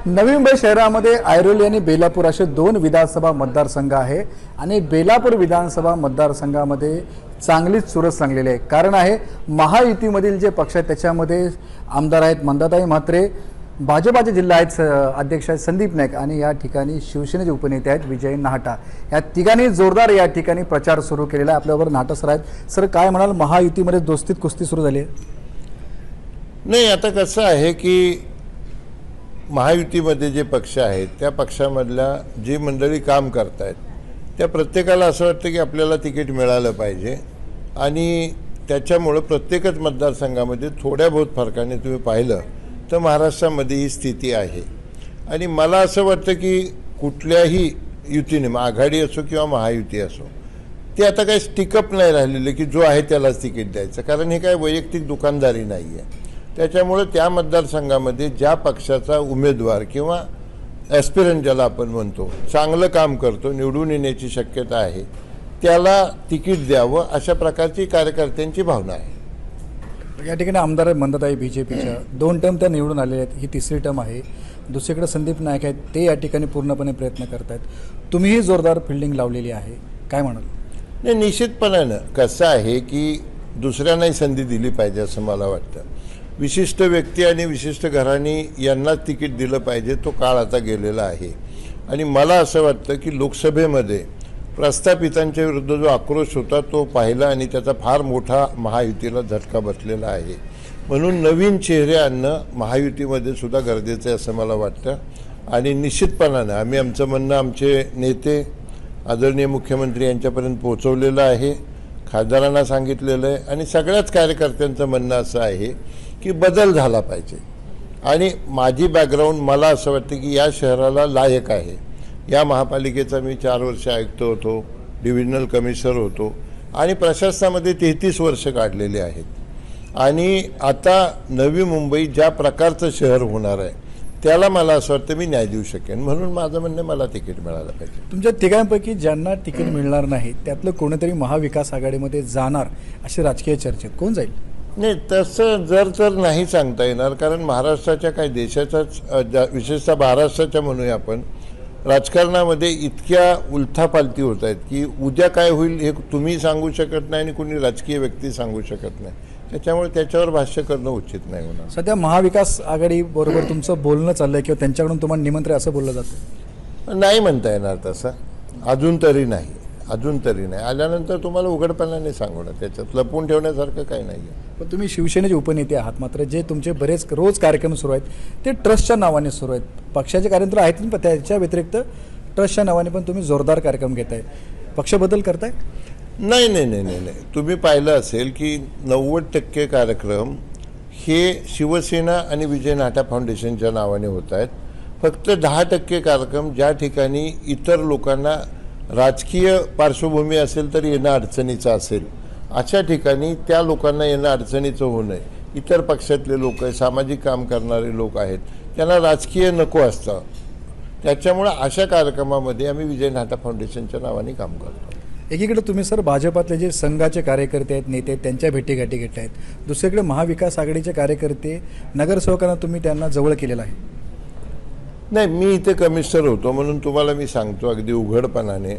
नवी मुंबई शहरामध्ये ऐरोली आणि बेलापूर असे दोन विधानसभा मतदारसंघ आहे आणि बेलापूर विधानसभा मतदारसंघामध्ये चांगलीच चुरस रंगलेली आहे। कारण आहे महायुतीमधील जे पक्ष आहेत त्याच्यामध्ये आमदार आहेत मंदाताई म्हात्रे, भाजपाचे जिल्हा आहेत अध्यक्ष आहेत संदीप नाईक आणि या ठिकाणी शिवसेनेचे उपनेते आहेत विजय नाहटा। या तिघांनी जोरदार या ठिकाणी प्रचार सुरू केलेला आहे। आपल्याबरोबर नाहटा सर आहेत। सर काय म्हणाल, महायुतीमध्ये दोस्तीत कुस्ती सुरू झाली आहे? नाही, आता कसं आहे की महायुतीमध्ये जे पक्ष आहेत त्या पक्षामधल्या जी मंडळी काम करत आहेत त्या प्रत्येकाला असं वाटतं की आपल्याला तिकीट मिळालं पाहिजे आणि त्याच्यामुळं प्रत्येकच मतदारसंघामध्ये थोड्या बहुत फरकाने तुम्ही पाहिलं तर महाराष्ट्रामध्ये ही स्थिती आहे। आणि मला असं वाटतं की कुठल्याही युतीने आघाडी असो किंवा महायुती असो ते आता काही स्टिकअप नाही राहिलेले की जो आहे त्यालाच तिकीट द्यायचं, कारण हे काय वैयक्तिक दुकानदारी नाही आहे। त्याच्यामुळे त्या मतदारसंघामध्ये ज्या पक्षाचा उमेदवार किंवा ॲस्पिरंट ज्याला आपण म्हणतो चांगलं काम करतो, निवडून येण्याची शक्यता आहे, त्याला तिकीट द्यावं अशा प्रकारची कार्यकर्त्यांची भावना आहे। या ठिकाणी आमदार मंदाताई बीजेपीच्या 2 टर्म त्या निवडून आलेल्या आहेत, ही तिसरी टर्म आहे। दुसरीकडे संदीप नाईक आहेत, ते या ठिकाणी पूर्णपणे प्रयत्न करत आहेत। तुम्हीही जोरदार फिल्डिंग लावलेली आहे, काय म्हणाल? नाही, निश्चितपणानं कसं आहे की दुसऱ्यांनाही संधी दिली पाहिजे असं मला वाटतं। विशिष्ट व्यक्ती आणि विशिष्ट घराणी यांनाच तिकीट दिलं पाहिजे, तो काळ आता गेलेला आहे। आणि मला असं वाटतं की लोकसभेमध्ये प्रस्थापितांच्या विरुद्ध जो आक्रोश होता तो पाहिला आणि त्याचा फार मोठा महायुतीला झटका बसलेला आहे। म्हणून नवीन चेहरे आणणं महायुतीमध्ये सुद्धा गरजेचं आहे असं मला वाटतं। आणि निश्चितपणानं आम्ही आमचं म्हणणं आमचे नेते आदरणीय मुख्यमंत्री यांच्यापर्यंत पोहोचवलेलं आहे, खासदारांना सांगितलेलं आहे आणि सगळ्याच कार्यकर्त्यांचं म्हणणं असं आहे की बदल झाला पाहिजे। आणि माझी बॅकग्राऊंड मला असं वाटतं की या शहराला लायक आहे। या महापालिकेचा मी 4 वर्ष आयुक्त होतो, डिव्हिजनल कमिशनर होतो आणि प्रशासनामध्ये 33 वर्ष काढलेले आहेत। आणि आता नवी मुंबई ज्या प्रकारचं शहर होणार आहे त्याला मला असं वाटतं मी न्याय देऊ शकेन, म्हणून माझं म्हणणं मला तिकीट मिळालं पाहिजे। तुमच्या तिघांपैकी ज्यांना तिकीट मिळणार नाही त्यातलं कोणीतरी महाविकास आघाडीमध्ये जाणार अशी राजकीय चर्चेत कोण जाईल? नाही, तसं जर नाही सांगता येणार, कारण महाराष्ट्राच्या काही देशाच्याच विशेषतः महाराष्ट्राच्या म्हणूया आपण राजकारणामध्ये इतक्या उलथापालथी होत आहेत की उद्या काय होईल हे तुम्ही सांगू शकत नाही आणि कुणी राजकीय व्यक्ती सांगू शकत नाही। त्याच्यामुळे त्याच्यावर भाष्य करणं उचित नाही होणार। सध्या महाविकास आघाडी बरोबर तुमचं बोलणं चाललंय किंवा त्यांच्याकडून तुम्हाला निमंत्रण असं बोललं जातं? नाही म्हणता येणार तसं, अजून तरी नाही, अजून तरी नाही। आल्यानंतर तुम्हाला उघडपणाने सांगू ना, त्याच्यात लपवून ठेवण्यासारखं काही नाही आहे। पण तुम्ही शिवसेनेचे उपनेते आहात, मात्र जे तुमचे बरेच रोज कार्यक्रम सुरू आहेत ते ट्रस्टच्या नावाने सुरू आहेत। पक्षाचे कार्यक्रम आहेत पण त्याच्या व्यतिरिक्त ट्रस्टच्या नावाने पण तुम्ही जोरदार कार्यक्रम घेताय, पक्षबदल करताय? नाही नाही नाही नाही नाही, तुम्ही पाहिलं असेल की 90% कार्यक्रम हे शिवसेना आणि विजय नाहटा फाउंडेशनच्या नावाने होत आहेत। फक्त 10% कार्यक्रम ज्या ठिकाणी इतर लोकांना राजकीय पार्श्वभूमी असेल तर येणं अडचणीचं असेल अशा ठिकाणी त्या लोकांना येणं अडचणीचं होऊ नये। इतर पक्षातले लोक आहेत, सामाजिक काम करणारे लोक आहेत, त्यांना राजकीय नको असतं, त्याच्यामुळे अशा कार्यक्रमामध्ये आम्ही विजय नाहटा फाउंडेशनच्या नावाने काम करतो। एकीकडे तुम्ही सर भाजपातले जे संघाचे कार्यकर्ते आहेत, नेते आहेत, त्यांच्या भेटीगाठी घेत आहेत, दुसरीकडे महाविकास आघाडीचे कार्यकर्ते नगरसेवकांना तुम्ही त्यांना जवळ केलेलं आहे। नाही, मी इथे कमिशनर होतो म्हणून तुम्हाला मी सांगतो अगदी उघडपणाने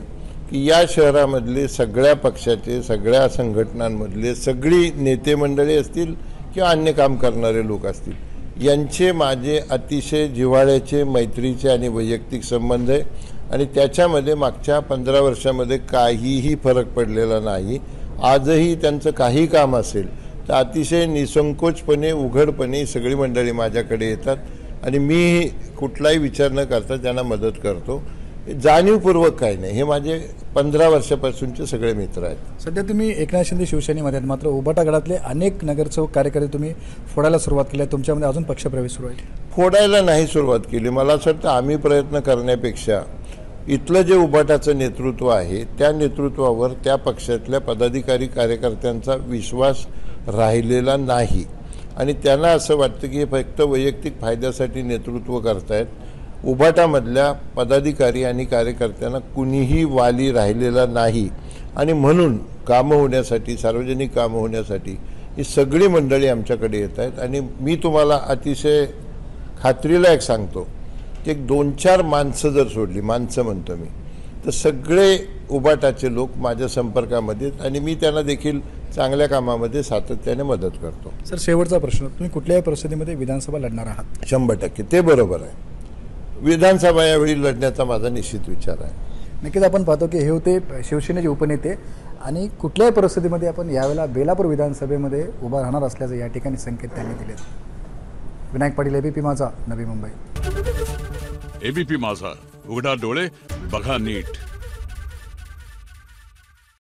की या शहरामधले सगळ्या पक्षाचे, सगळ्या संघटनांमधले सगळी नेते मंडळी असतील किंवा अन्य काम करणारे लोक असतील, यांचे माझे अतिशय जिव्हाळ्याचे, मैत्रीचे आणि वैयक्तिक संबंध आहे आणि त्याच्यामध्ये मागच्या 15 वर्षामध्ये काहीही फरक पडलेला नाही। आजही त्यांचं काही काम असेल तर अतिशय निसंकोचपणे, उघडपणे सगळी मंडळी माझ्याकडे येतात आणि मी कुठलाही विचार न करता त्यांना मदत करतो। जाणीवपूर्वक काही नाही, हे माझे 15 वर्षापासूनचे सगळे मित्र आहेत। सध्या तुम्ही एकनाथ शिंदे शिवसेनेमध्ये आहेत, मात्र उबाटा गटातले अनेक नगरसेवक कार्यकर्ते तुम्ही फोडायला सुरुवात केली आहे, तुमच्यामध्ये अजून पक्षप्रवेश सुरू आहे? फोडायला नाही सुरुवात केली, मला असं वाटतं आम्ही प्रयत्न करण्यापेक्षा इथलं जे उबाटाचं नेतृत्व आहे त्या नेतृत्वावर त्या पक्षातल्या पदाधिकारी कार्यकर्त्यांचा विश्वास राहिलेला नाही आणि त्यांना असं वाटतं की हे फक्त वैयक्तिक फायद्यासाठी नेतृत्व करतायत। उबाटामधल्या पदाधिकारी आणि कार्यकर्त्यांना कुणीही वाली राहिलेला नाही आणि म्हणून कामं होण्यासाठी, सार्वजनिक कामं होण्यासाठी ही सगळी मंडळी आमच्याकडे येत आहेत आणि मी तुम्हाला अतिशय खात्रीला एक सांगतो की एक 2-4 माणसं जर सोडली, माणसं म्हणतो मी, तर सगळे उबाटाचे लोक माझ्या संपर्कामध्ये आहेत आणि मी त्यांना देखील चांगल्या कामामध्ये सातत्याने मदत करतो. सर, शेवटचा प्रश्न, तुम्ही कुठल्याही परिस्थितीमध्ये विधानसभा लढणार आहात? 100% ते बरोबर आहे. विधानसभा यावेळी लढण्याचा माझा निश्चित विचार आहे. नक्कीच आपण पाहतो की हे होते शिवसेनेचे उपनेते आणि कुठल्याही परिस्थितीमध्ये आपण यावेळेला बेलापूर विधानसभेमध्ये उभा राहणार असल्याचं या ठिकाणी संकेत त्यांनी दिलेत. विनायक पाटील, एबीपी माझा, नवी मुंबई. एबीपी माझा, उघडा डोळे बघा नीट.